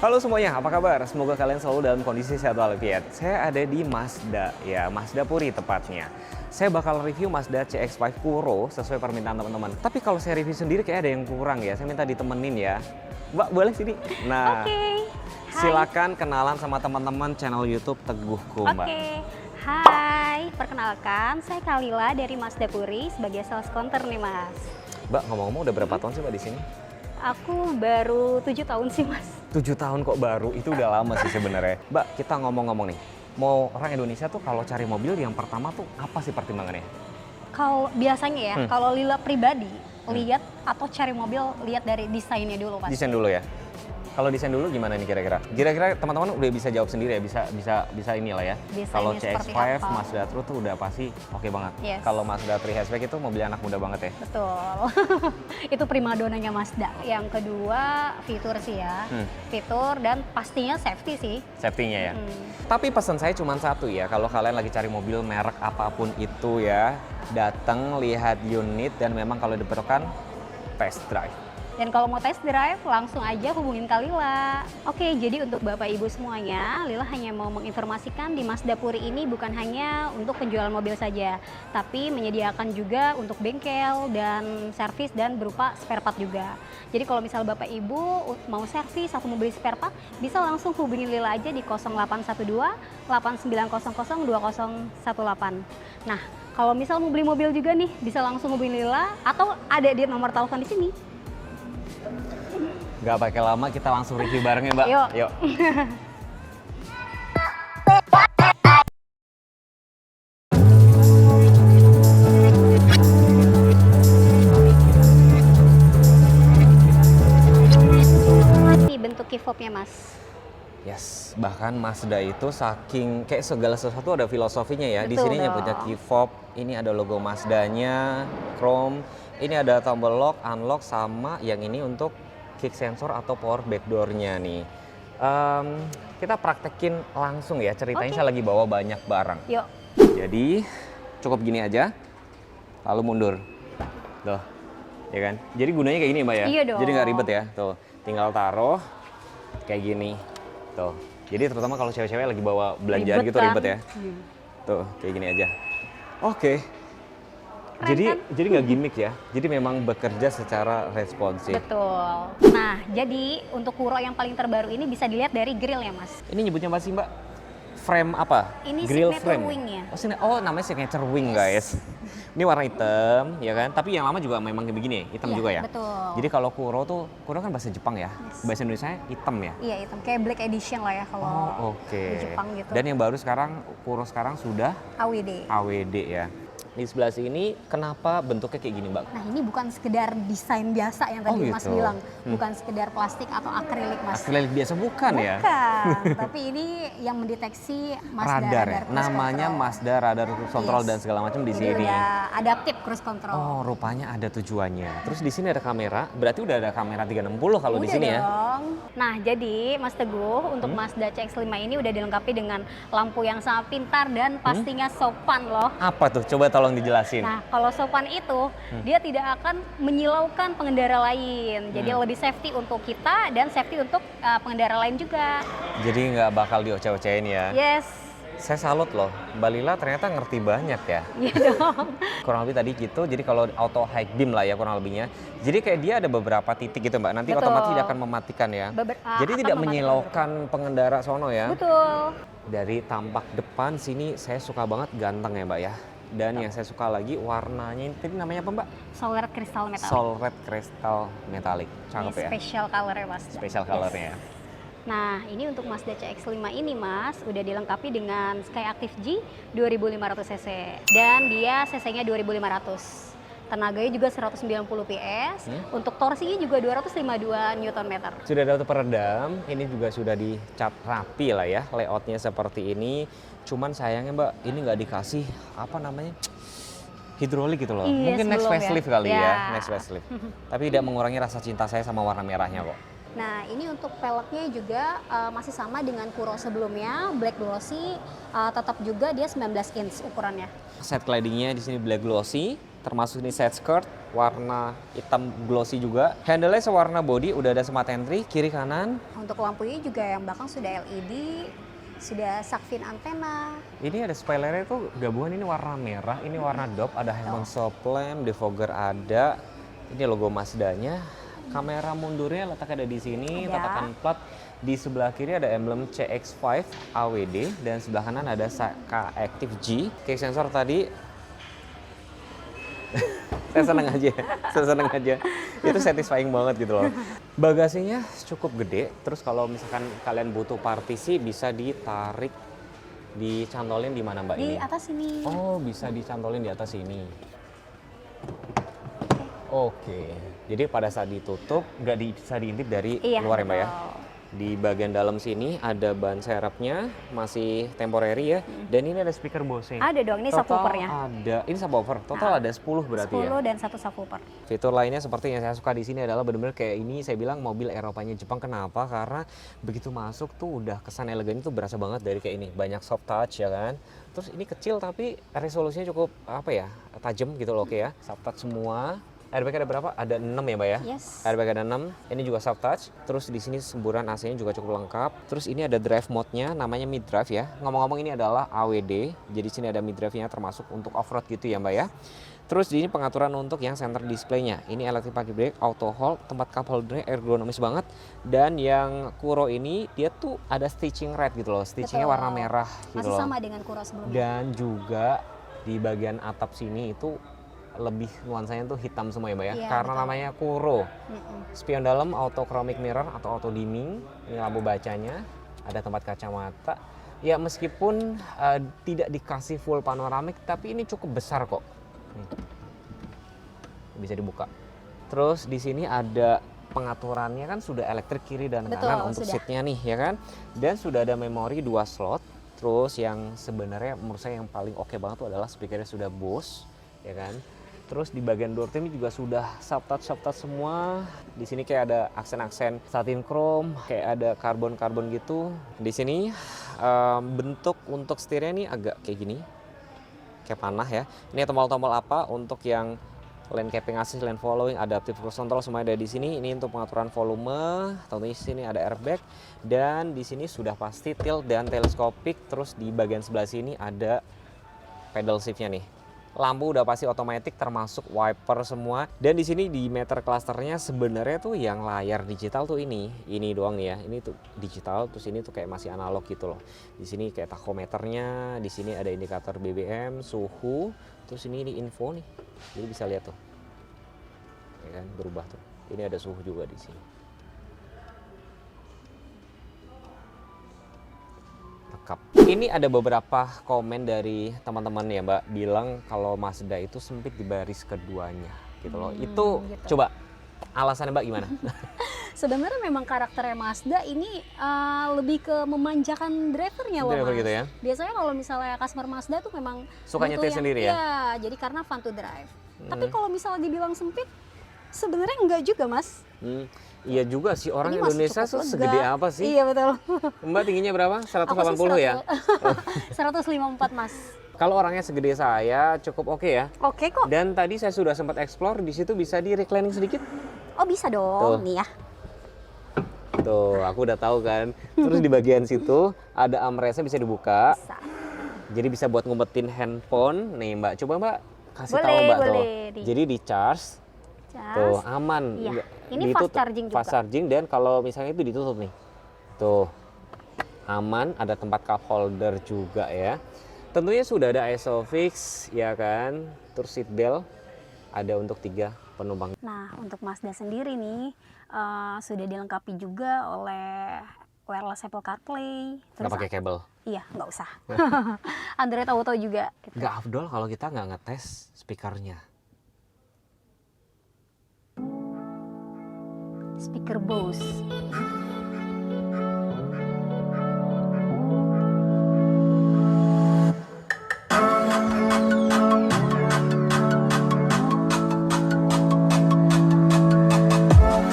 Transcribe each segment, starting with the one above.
Halo semuanya, apa kabar? Semoga kalian selalu dalam kondisi sehat walafiat. Saya ada di Mazda, ya Mazda Puri tepatnya. Saya bakal review Mazda CX-5 Kuro sesuai permintaan teman-teman. Tapi kalau saya review sendiri kayak ada yang kurang ya, saya minta ditemenin ya. Mbak, boleh sini? Nah, silakan kenalan sama teman-teman channel YouTube Teguhku, Mbak. Hai, perkenalkan saya Kalila dari Mazda Puri sebagai sales counter nih, Mas. Mbak, ngomong-ngomong udah berapa tahun sih Mbak di sini? Aku baru 7 tahun sih, Mas. 7 tahun kok baru, itu udah lama sih sebenarnya. Mbak, kita ngomong-ngomong nih, mau orang Indonesia tuh kalau cari mobil yang pertama tuh apa sih pertimbangannya? Kalau biasanya ya, kalau Lila pribadi lihat atau cari mobil lihat dari desainnya dulu, Mas. Desain dulu ya. Kalau desain dulu gimana nih kira-kira? Kira-kira teman-teman udah bisa jawab sendiri ya, bisa inilah ya. Desainnya Kalau CX-5, apa? Mazda 3 tuh udah pasti oke banget. Yes. Kalau Mazda 3 hatchback itu mobil anak muda banget ya. Betul. Itu primadonanya Mazda. Yang kedua fitur sih ya. Fitur dan pastinya safety sih. Safety-nya ya. Tapi pesan saya cuma satu ya, kalau kalian lagi cari mobil merek apapun itu ya, datang lihat unit dan memang kalau diperlukan test drive. Dan kalau mau test drive, langsung aja hubungin Kalila. Oke, jadi untuk Bapak Ibu semuanya, Lila hanya mau menginformasikan di Mazda Puri ini bukan hanya untuk penjualan mobil saja, tapi menyediakan juga untuk bengkel dan servis dan berupa spare part juga. Jadi kalau misal Bapak Ibu mau servis atau mau beli spare part, bisa langsung hubungin Lila aja di 0812 8900 2018. Nah, kalau misal mau beli mobil juga nih, bisa langsung hubungin Lila atau ada di nomor telepon di sini. Gak pakai lama, kita langsung review bareng ya Mbak. Yuk. Ini bentuk key fobnya, Mas. Yes, bahkan Mazda itu saking kayak segala sesuatu ada filosofinya ya. Di Betul sini punya key fob, ini ada logo Mazdanya, chrome, ini ada tombol lock, unlock, sama yang ini untuk kick sensor atau power backdoor-nya nih. Kita praktekin langsung ya, ceritanya saya lagi bawa banyak barang. Yuk. Jadi cukup gini aja, lalu mundur. Tuh, ya kan? Jadi gunanya kayak gini Mbak ya? Iya dong. Jadi nggak ribet ya, tuh. Tinggal taruh kayak gini. Tuh. Jadi terutama kalau cewek-cewek lagi bawa belanjaan Ribet gitu kan? ribet ya. Tuh, kayak gini aja. Oke. Keren kan? Jadi nggak gimmick ya. Jadi memang bekerja secara responsif. Betul. Nah, jadi untuk Kuro yang paling terbaru ini bisa dilihat dari grill ya, Mas. Ini nyebutnya apa sih Mbak? Frame apa? Ini Grill signature frame. wing-nya. Oh, namanya signature wing guys. Ini warna hitam, ya kan? Tapi yang lama juga memang kayak begini, hitam Iya, juga ya. betul. Jadi kalau Kuro kan bahasa Jepang ya. Bahasa Indonesia hitam ya. Iya, hitam. Kayak black edition lah ya kalau Oke. di Jepang gitu. Dan yang baru sekarang Kuro sekarang sudah AWD. AWD ya. Di sebelah sini kenapa bentuknya kayak gini, Mbak? Nah, ini bukan sekedar desain biasa yang tadi Mas gitu. bilang. Bukan sekedar plastik atau akrilik, Mas. Akrilik biasa bukan ya? Bukan. Tapi ini yang mendeteksi Mazda Radar ya. cruise Namanya control. Mazda radar cruise control dan segala macam di Jadi sini. udah adaptif cruise control. Oh, rupanya ada tujuannya. Terus di sini ada kamera, berarti udah ada kamera 360 kalau di Udah sini ya. dong. Nah, jadi Mas Teguh untuk Mazda CX-5 ini udah dilengkapi dengan lampu yang sangat pintar dan pastinya sopan loh. Apa tuh? Coba tolong dijelasin. Nah, kalau sopan itu dia tidak akan menyilaukan pengendara lain. Jadi lebih safety untuk kita dan safety untuk pengendara lain juga. Jadi nggak bakal dioceh-ocehin ya. Yes. Saya salut loh, Mbak Lila ternyata ngerti banyak ya. Iya dong. Kurang lebih tadi gitu, jadi kalau auto high beam lah ya kurang lebihnya. Jadi kayak dia ada beberapa titik gitu Mbak, nanti Betul. otomatis dia akan mematikan ya. Jadi akan tidak mematikan, menyilaukan pengendara sono ya. Betul. Dari tampak depan sini saya suka banget ganteng ya Mbak ya. Dan yang saya suka lagi warnanya ini tadi namanya apa Mbak? Soul Red Crystal Metallic. Soul Red Crystal Metallic. Cakep Ini ya. special color ya, Mas. Special colornya ya. Nah, ini untuk Mazda CX-5 ini, Mas, udah dilengkapi dengan Skyactiv G 2500 cc. Dan dia cc-nya 2500. Tenaganya juga 190 PS. Untuk torsinya juga 252 Nm. Sudah ada auto peredam, ini juga sudah dicat rapi lah ya, layoutnya seperti ini. Cuman sayangnya Mbak, ini nggak dikasih apa namanya hidrolik gitu loh. Iya, Mungkin next sebelum facelift ya. kali Ya. ya, next facelift. Tapi tidak mengurangi rasa cinta saya sama warna merahnya kok. Nah, ini untuk velgnya juga masih sama dengan Kuro sebelumnya, black glossy, tetap juga dia 19 inch ukurannya. Set claddingnya di sini black glossy, termasuk ini set skirt. warna hitam glossy juga. Handle-nya sewarna body, udah ada smart entry kiri kanan. Untuk lampunya juga yang belakang sudah LED, sudah shark fin antena. Ini ada spoilernya itu gabungan, ini warna merah, ini warna dop, ada handphone stop lamp, defogger ada. Ini logo Mazda-nya. Kamera mundurnya letaknya ada di sini, Ada. tatakan plat. Di sebelah kiri ada emblem CX5 AWD dan sebelah kanan ada Saka Active G. Kayak sensor tadi saya seneng aja. Itu satisfying banget gitu loh. Bagasinya cukup gede, terus kalau misalkan kalian butuh partisi bisa ditarik, dicantolin di mana Mbak Di ini? atas ini. Oh, bisa dicantolin di atas ini. Oke, jadi pada saat ditutup nggak bisa diintip dari Iya, luar ya Mbak ya? betul. Di bagian dalam sini ada ban serepnya, masih temporary ya. Dan ini ada speaker Bose. Ada dong, ini subwoofernya. Ada, ini subwoofer. Total ada 10 berarti 10 ya. dan 1 subwoofer. Fitur lainnya seperti yang saya suka di sini adalah benar-benar kayak ini saya bilang mobil Eropanya Jepang. Kenapa? Karena begitu masuk tuh udah kesan elegannya tuh berasa banget dari kayak ini. Banyak soft touch ya kan. Terus ini kecil tapi resolusinya cukup apa ya? Tajam gitu loh, oke ya. Soft touch semua. Airbag ada berapa? Ada 6 ya Mbak ya? Yes. Airbag ada 6. Ini juga soft touch. Terus di sini semburan AC-nya juga cukup lengkap. Terus ini ada drive mode-nya, namanya mid drive ya. Ngomong-ngomong ini adalah AWD. Jadi sini ada mid drive-nya termasuk untuk off-road gitu ya Mbak ya. Terus di sini pengaturan untuk yang center display-nya. Ini electric parking brake, auto hold, tempat cup holder ergonomis banget. Dan yang Kuro ini dia tuh ada stitching red gitu loh. Stitchingnya Betul. warna merah gitu Masih loh. sama dengan Kuro sebelumnya. Dan juga di bagian atap sini itu lebih nuansanya tuh hitam semua ya Mbak ya. Iya, Karena betul. namanya Kuro. Mm-mm. Spion dalam auto chromic mirror atau auto dimming. Ini lampu bacanya. Ada tempat kacamata. Ya meskipun tidak dikasih full panoramik tapi ini cukup besar kok. Nih. Bisa dibuka. Terus di sini ada pengaturannya kan sudah elektrik kiri dan Betul, kanan untuk sudah. seatnya nih ya kan. Dan sudah ada memori 2 slot. Terus yang sebenarnya menurut saya yang paling oke banget tuh adalah speakernya sudah Bose ya kan. Terus di bagian door trim juga sudah soft touch semua. Di sini kayak ada aksen-aksen satin chrome, kayak ada karbon gitu. Di sini bentuk untuk setirnya ini agak kayak gini, kayak panah ya. Ini tombol-tombol apa untuk yang lane keeping assist, lane following, adaptive cruise control semua ada di sini. Ini untuk pengaturan volume. Tentunya di sini ada airbag dan di sini sudah pasti tilt dan telescopic. Terus di bagian sebelah sini ada pedal shiftnya nih. Lampu udah pasti otomatis termasuk wiper semua. Dan di sini di meter clusternya sebenarnya tuh yang layar digital tuh ini doang nih ya. Ini tuh digital, terus ini tuh kayak masih analog gitu loh. Di sini kayak tachometernya, di sini ada indikator BBM, suhu, terus ini info nih. Jadi bisa lihat tuh. Ya kan berubah tuh. Ini ada suhu juga di sini. Ini ada beberapa komen dari teman-teman ya Mbak bilang kalau Mazda itu sempit di baris keduanya gitu loh. Itu gitu. coba alasannya Mbak gimana? Sebenarnya memang karakternya Mazda ini lebih ke memanjakan drivernya loh Driver Mas. gitu ya? Biasanya kalau misalnya customer Mazda tuh memang Suka butuh nyetir yang- sendiri ya? Iya, jadi karena fun to drive. Tapi kalau misalnya dibilang sempit, sebenarnya enggak juga Mas. Iya juga sih, orang Ini masih Indonesia cukup tuh lega. segede apa sih? Iya betul. Mbak tingginya berapa? Aku sih 180 ya? 154 Mas. Kalau orangnya segede saya cukup oke ya. Oke kok. Dan tadi saya sudah sempat explore, di situ bisa di reclining sedikit. Oh bisa dong, Tuh. nih ya. Tuh, aku udah tahu kan. Terus di bagian situ ada armrestnya bisa dibuka. Bisa. Jadi bisa buat ngumpetin handphone. Nih Mbak, coba Mbak kasih tahu Boleh, Mbak tuh. boleh. Nih. Jadi di charge, tuh aman. Iya. Nggak- Ini fast ditutup. charging juga. Fast charging dan kalau misalnya itu ditutup nih, tuh aman. Ada tempat cup holder juga ya. Tentunya sudah ada ISOFIX ya kan. Terus seat belt ada untuk 3 penumpang. Nah, untuk Mazda sendiri nih sudah dilengkapi juga oleh wireless Apple CarPlay. Nggak pakai kabel. Iya, nggak usah. Android Auto juga. Gitu. Nggak afdol kalau kita nggak ngetes speakernya. Speaker Bose. Wow.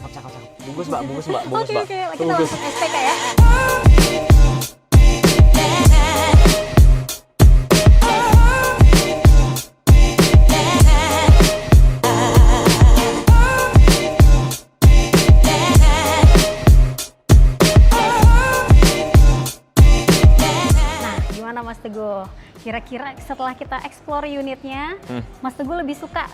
cakep, cakep, cakep. Bungkus Mbak, bungkus Mbak, bungkus Oke, Mbak. oke, kita Bungkus. langsung STK ya. Nah, gimana Mas Teguh? Kira-kira setelah kita explore unitnya, Mas Teguh lebih suka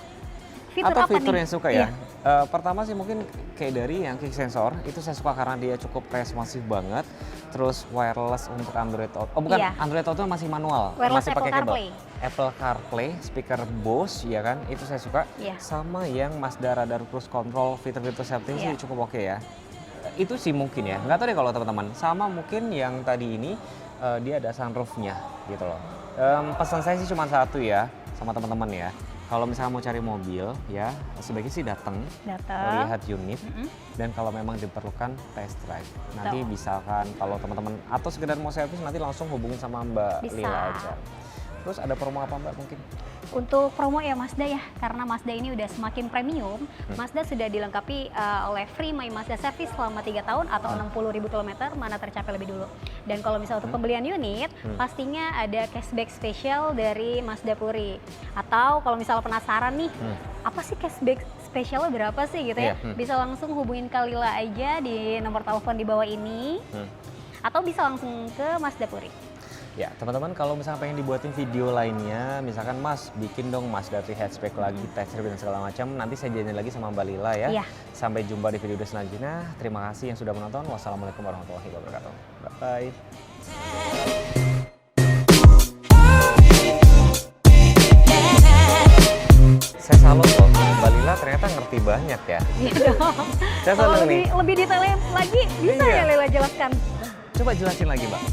fitur Atau apa fitur nih? yang suka Iya. ya? Pertama sih mungkin kayak dari yang kick sensor, itu saya suka karena dia cukup responsif banget. Terus wireless untuk Android Auto. Oh bukan, Iya. Android Auto masih manual. Wireless masih pakai Apple kabel. CarPlay. Apple CarPlay, speaker Bose, ya kan? Itu saya suka. Iya. Sama yang Mazda Radar Cruise Control, fitur-fitur safety Iya. sih cukup oke ya. Itu sih mungkin ya. Nggak tahu deh kalau teman-teman. Sama mungkin yang tadi ini, dia ada sunroof-nya gitu loh. Pesan saya sih cuma satu ya, sama teman-teman ya. Kalau misalnya mau cari mobil ya, sebaiknya sih datang, lihat unit, dan kalau memang diperlukan test drive. Nanti misalkan kalau teman-teman atau sekedar mau servis nanti langsung hubungin sama Mbak Bisa. Lila aja. Terus ada promo apa Mbak mungkin? Untuk promo ya Mazda ya, karena Mazda ini udah semakin premium, Mazda sudah dilengkapi oleh free My Mazda Service selama 3 tahun atau 60.000 km, mana tercapai lebih dulu. Dan kalau misalnya untuk pembelian unit, pastinya ada cashback spesial dari Mazda Puri. Atau kalau misalnya penasaran nih, apa sih cashback spesialnya berapa sih gitu ya? Iya, Bisa langsung hubungin Kak Lila aja di nomor telepon di bawah ini, atau bisa langsung ke Mazda Puri. Ya, teman-teman kalau misalnya pengen dibuatin video lainnya, misalkan Mas bikin dong Mazda 3 hatchback lagi, test drive dan segala macam, nanti saya janjian lagi sama Mbak Lila ya. Iya. Sampai jumpa di video selanjutnya. Terima kasih yang sudah menonton. Wassalamualaikum warahmatullahi wabarakatuh. Bye. Saya salut loh, Mbak Lila ternyata ngerti banyak ya. Iya dong. Saya Kalau seneng nih. lebih detailnya lagi, bisa Iya. ya Lila jelaskan? Coba jelasin lagi Mbak.